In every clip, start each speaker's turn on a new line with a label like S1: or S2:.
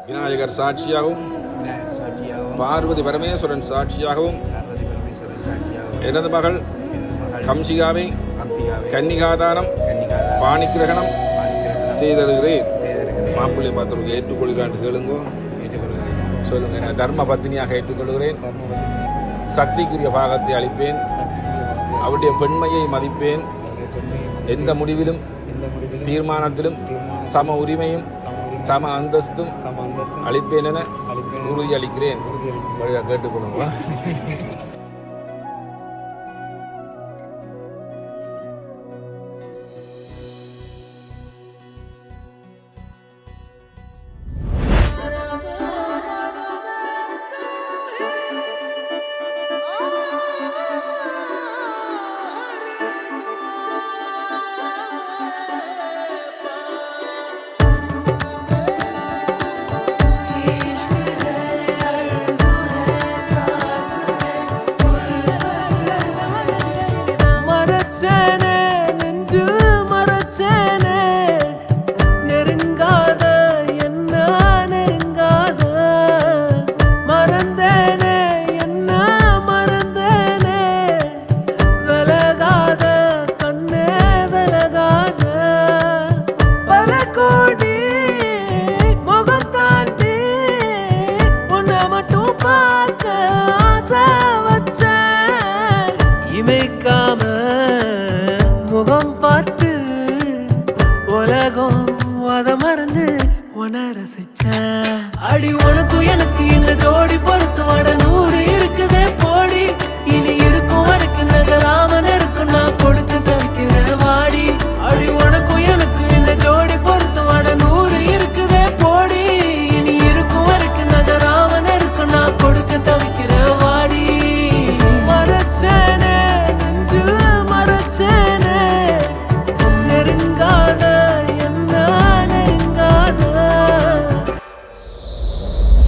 S1: விநாயகர் சாட்சியாகவும் பார்வதி பரமேஸ்வரன் சாட்சியாகவும் எனது மகள் கம்சிகாவை கன்னிகாதானம் பாணிக்கிரகணம் செய்திருக்கிறேன். மாப்பிள்ளை பார்த்து ஏற்றுக்கொள்கிறான் கேளுங்கோ. சொல்லுங்க. நான் தர்ம பத்தினியாக ஏற்றுக்கொள்கிறேன். சக்திக்குரிய பாகத்தை அளிப்பேன். அவருடைய பெண்மையை மதிப்பேன். எந்த முடிவிலும் தீர்மானத்திலும் சம உரிமையும் சம அந்தஸ்தும் அளிப்பேன் என உறுதி அளிக்கிறேன். கேட்டுக்கொள்ளுங்களா? முகம் பார்த்து உலகம் அத மறந்து உன ரசிச்சேன். அடி உனக்கு எனக்கு இந்த ஜோடி பொறுத்து வட 100 இருக்குதே போடி. இனி இருக்கும் வரைக்கும் நகராமன் இருக்கும் நான் கொடுத்து தவிக்கிறேன் வாடி. அடி உனக்கு எனக்கு இந்த ஜோடி பொறுத்து வட 100 இருக்குதே போடி. இனி இருக்கும் வரைக்கும் நகராமன் இருக்கும் நான் கொடுக்க தவிக்கிறேன் வாடி. மறைச்சேனே நெஞ்சில் மறைச்சேனே நெருங்காத என்ன நெருங்காத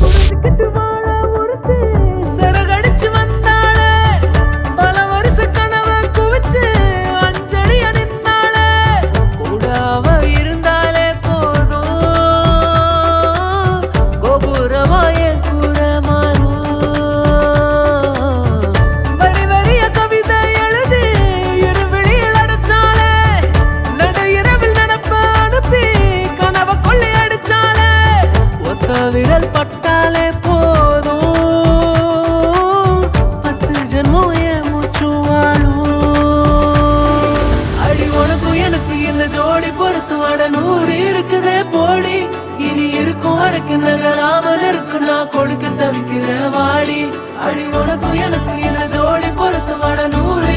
S1: புரிஞ்சுக்கிட்டு வாழ ஒருத்தி சிறகடிச்சு வந்தாளே. பல வருஷ கனவை குவிச்சு அஞ்சலிய நின்னாளே. கூட அவ இருந்தாலே போதும் கோபுரமாய கூற மாறும். வரி வரிய கவிதை எழுதி இருவிழியில் அடிச்சாலே. நடு இரவில் நடப்ப அனுப்பி கனவை கொள்ளி அடிச்சாலே. ஒத்த விரல் பட்டாலே போதும் 10 ஜென்மம் என் மூச்சு வாழும். அடி உனக்கு எனக்கு இந்த ஜோடி பொறுத்து வட 100 இருக்குதே போடி. இனி இருக்கும் வரைக்கும் நகராமல் இருக்கு நான் கொடுக்க தவிக்கிறேன் வாடி. அடி உனக்கு எனக்கு இந்த ஜோடி பொறுத்து வட 100